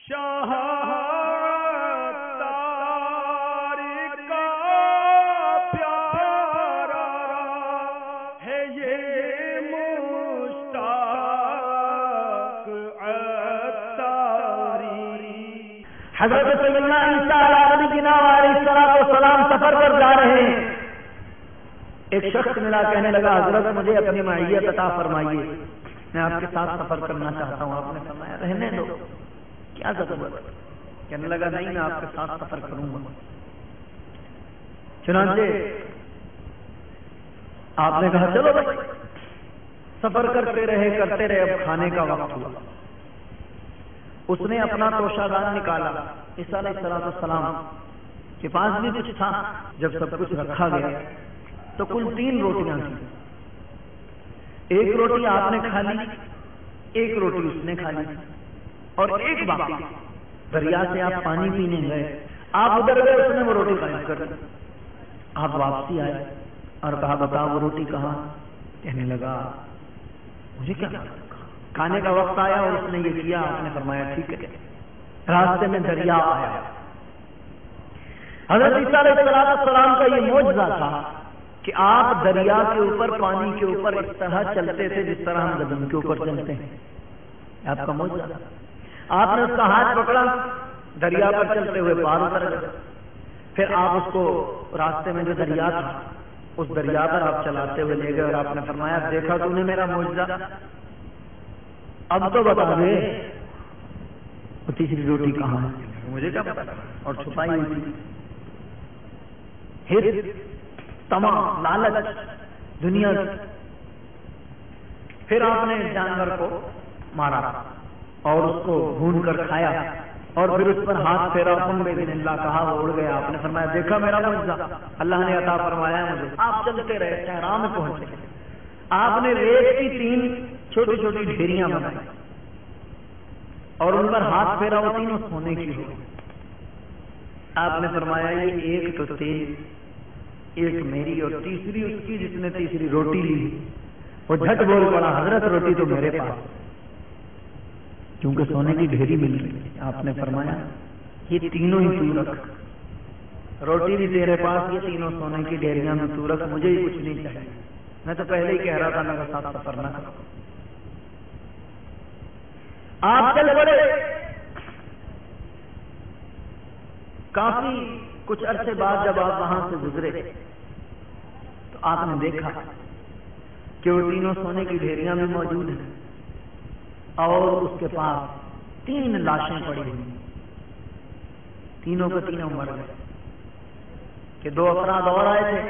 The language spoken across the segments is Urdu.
شاہ تار کا پیارا ہے یہ مشتاق عطاری۔ حضرت سیدنا عیسیٰ علیہ السلام سفر پر جا رہے ہیں، ایک شخص ملا، کہنے لگا حضرت مجھے اپنی معیت عطا فرمائیے، میں آپ کے ساتھ سفر کرنا چاہتا ہوں۔ آپ نے فرمایا رہنے دو، کیا ضرورت؟ کہنے لگا نہیں، میں آپ کے ساتھ سفر کروں گا۔ چنانچہ آپ نے کہا چلو بھائی، سفر کرتے رہے اب کھانے کا وقت ہوا۔ اس نے اپنا توشہ دان نکالا، عیسیٰ علیہ السلام کے پاس بھی کچھ تھا۔ جب سب کچھ رکھا گیا تو کل 3 روٹیاں تھیں، ایک روٹی آپ نے کھا لی، ایک روٹی اس نے کھا لی، اور ایک باقی۔ دریا سے آپ پانی پینے گئے، آپ ادھر گئے، اس نے وہ روٹی قائم کر دی۔ آپ واپسی آئے اور کہا بتاؤ وہ روٹی کہاں؟ کہنے لگا مجھے کیا کھانے کا وقت آیا اور اس نے یہ کیا۔ آپ نے فرمایا ٹھیک ہے۔ راستے میں دریا آیا۔ حضرت عیسیٰ علیہ السلام کا یہ معجزہ تھا کہ آپ دریا کے اوپر، پانی کے اوپر اس طرح چلتے تھے جس طرح ہم زمین کے اوپر چلتے ہیں۔ آپ کا معجزہ تھا۔ آپ نے اس کا ہاتھ پکڑا، دریا پر چلتے ہوئے پار اتر گئے۔ پھر آپ اس کو راستے میں جو دریا تھا اس دریا پر آپ چلاتے ہوئے لے گئے اور آپ نے فرمایا دیکھا تو نے میرا معجزہ، اب تو بتا دے وہ تیسری روٹی کہاں ہے؟ مجھے کیا پتا، اور چھپائی ہوئی تھی۔ تمام لالچ دنیا۔ پھر آپ نے جانور کو مارا اور اس کو بھون کر کھایا، اور پھر اس پر ہاتھ پھیرا، کن بِإِذْنِ اللہ کہا، وہ اڑ گیا۔ آپ نے فرمایا دیکھا میرا معجزہ، اللہ نے عطا فرمایا مجھے۔ آپ چلتے رہے، صحرا میں پہنچے، آپ نے ریت کی 3 چھوٹی چھوٹی ڈھیریاں بنائی اور ان پر ہاتھ پھیرا، وہ تینوں سونے کی ہو۔ آپ نے فرمایا یہ ایک تو تیری، ایک میری، اور تیسری اس کی جس نے تیسری روٹی لی۔ وہ جھٹ بول پڑا حضرت روٹی تو میرے پاس، کیونکہ سونے کی ڈھیری مل گئی۔ آپ نے فرمایا یہ تینوں ہی تو رکھ، روٹی بھی تیرے پاس، یہ تینوں سونے کی ڈھیریاں بھی تو رکھ، مجھے ہی کچھ نہیں چاہیے۔ میں تو پہلے ہی کہہ رہا تھا میرے ساتھ سفر نہ کرو۔ آپ چل پڑے۔ کافی کچھ عرصے بعد جب آپ وہاں سے گزرے تو آپ نے دیکھا کہ وہ تینوں سونے کی ڈھیریاں بھی موجود ہیں اور اس کے پاس 3 لاشیں پڑی ہوئی، تینوں کے تینوں مر گئے۔ کہ 2 افراد اور آئے تھے،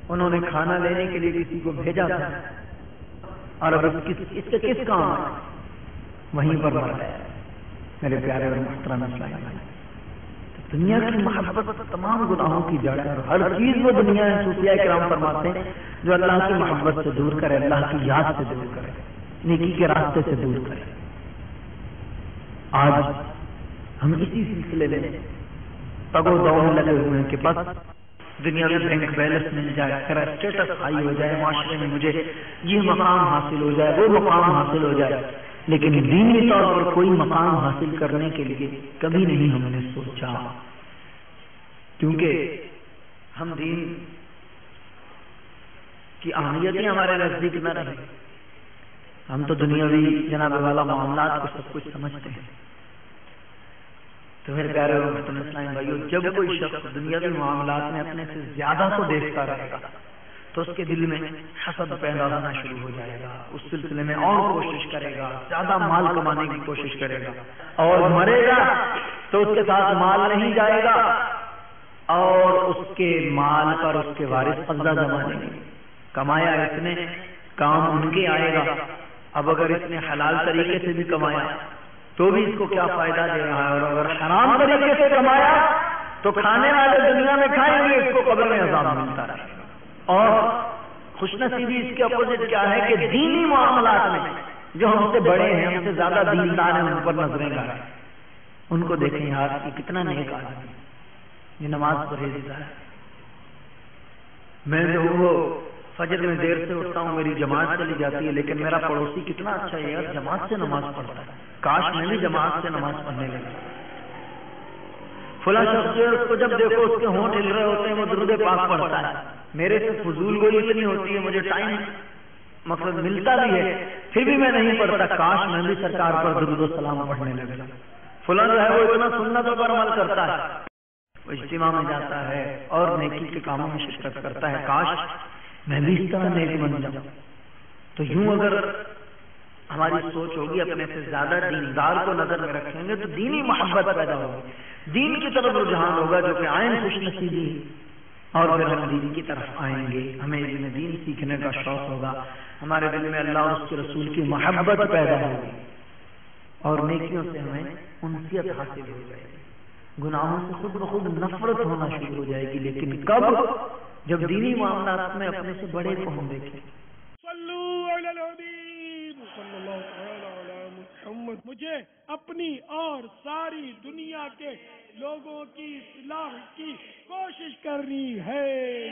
انہوں نے کھانا لینے کے لیے کسی کو بھیجا تھا، اور اب اس کے کس کام آئے؟ وہیں پر مر گئے۔ میرے پیارے اور محترم اسلام، دنیا کی محبت تمام گناہوں کی جڑ ہے، اور ہر چیز وہ دنیا ہے، صوفیاء کرام فرماتے ہیں، جو اللہ کی محبت سے دور کرے، اللہ کی یاد سے دور کرے، نیکی کے راستے سے دور کرے۔ آج ہم اسی سلسلے میں تگ و دو میں لگے ہوئے ہیں کہ بس دنیاوی بینک بیلنس مل جائے، میرا اسٹیٹس ہائی ہو جائے، معاشرے میں مجھے یہ مقام حاصل ہو جائے، وہ مقام حاصل ہو جائے، لیکن دینی طور پر کوئی مقام حاصل کرنے کے لیے کبھی نہیں ہم نے سوچا، کیونکہ ہم دین کی اہمیت ہی ہمارے نزدیک نہ رہے۔ ہم تو دنیاوی جناب والا معاملات کو سب کچھ سمجھتے ہیں۔ تو میرے پیارے اور محترم اسلام بھائیو، جب کوئی شخص دنیاوی معاملات میں اپنے سے زیادہ کو دیکھتا رہے گا تو اس کے دل میں حسد پیدا ہونا شروع ہو جائے گا، اس سلسلے میں اور کوشش کرے گا، زیادہ مال کمانے کی کوشش کرے گا، اور مرے گا تو اس کے ساتھ مال نہیں جائے گا، اور اس کے مال پر اس کے وارث قبضہ جما لیں گے۔ کمایا اس نے، کام ان کے آئے گا۔ اب اگر اس نے حلال طریقے سے بھی کمایا تو بھی اس کو کیا فائدہ دے رہا ہے، اور اگر حرام طریقے سے کمایا تو کھانے والے دنیا میں کھائیں گے، اس کو قبر میں عذاب ملتا رہے گا۔ اور خوش نصیبی اس کے اپوزٹ کیا ہے کہ دینی معاملات میں جو ہم سے بڑے ہیں، ہم سے زیادہ دیندار ہیں، ان پر نظریں لگائیں، ان کو دیکھیں یار یہ کتنا نیک آدمی ہے، یہ نماز پڑھے دیتا ہے، میں جو وہ فجر میں دیر سے اٹھتا ہوں، میری جماعت چلی جاتی ہے، لیکن میرا پڑوسی کتنا اچھا ہے یار، جماعت سے نماز پڑھتا ہے، کاش میں بھی جماعت سے نماز پڑھنے لگا۔ فلاں شخص جو ہے اس کو جب دیکھو اس کے ہونٹ ہل رہے ہوتے ہیں، وہ درود پاک پڑھتا ہے، میرے سے فضول گوئی اتنی ہوتی ہے، مجھے ٹائم مقصد ملتا بھی ہے پھر بھی میں نہیں پڑھتا، کاش میں بھی سرکار پر درود و سلام پڑھنے لگا۔ فلاں جو ہے وہ اتنا سنتوں پر عمل کرتا ہے، وہ اجتماع میں جاتا ہے اور نیکی کے کاموں میں شرکت کرتا ہے، کاش میں بھی اس طرح نیک بن جاؤں۔ تو یوں اگر ہماری سوچ ہوگی، اپنے سے زیادہ دیندار کو نظر میں رکھیں گے تو دینی محبت پیدا ہوگی، دین کی طرف رجحان ہوگا، جو کہ عین خوش نصیبی، اور پھر ہم دین کی طرف آئیں گے، ہمیں علم دین سیکھنے کا شوق ہوگا، ہمارے دل میں اللہ اور اس کے رسول کی محبت پیدا ہوگی، اور نیکیوں سے ہمیں انسیت حاصل ہو جائے گی، گناہوں سے خود بخود نفرت ہونا شروع ہو جائے گی، لیکن کب؟ جب دینی معاملات میں اپنے سے بڑے کو ہم دیکھیں۔ صلو علی الحبیب صلی اللہ تعالی علی محمد۔ مجھے اپنی اور ساری دنیا کے لوگوں کی اصلاح کی کوشش کرنی ہے۔